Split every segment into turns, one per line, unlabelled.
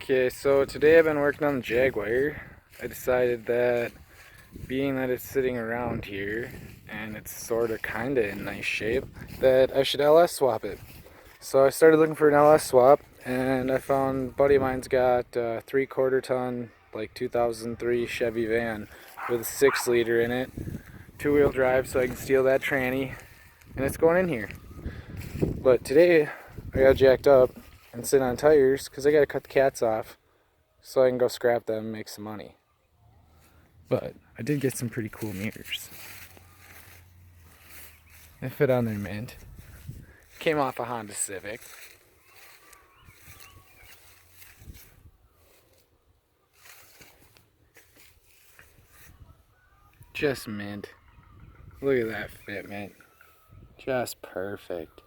Okay, so today I've been working on the Jaguar. I decided that being that it's sitting around here and it's sort of kind of in nice shape, that I should LS swap it. So I started looking for an LS swap and I found a buddy of mine's got a 3/4 ton, like 2003 Chevy van with a 6 liter in it, 2-wheel drive, so I can steal that tranny, and it's going in here. But today I got jacked up and sit on tires because I got to cut the cats off so I can go scrap them and make some money. But I did get some pretty cool mirrors. They fit on their mint. Came off a Honda Civic. Just mint. Look at that fitment. Just perfect.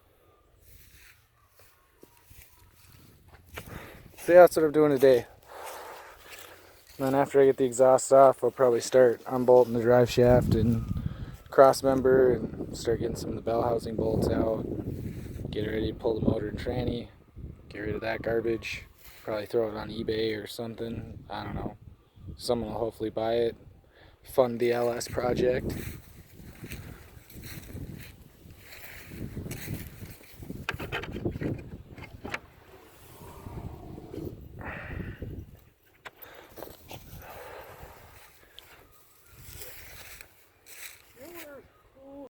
So yeah, that's what I'm doing today. And then after I get the exhaust off, I'll probably start unbolting the drive shaft and cross member and start getting some of the bell housing bolts out. Get ready to pull the motor and tranny. Get rid of that garbage. Probably throw it on eBay or something. I don't know. Someone will hopefully buy it. Fund the LS project.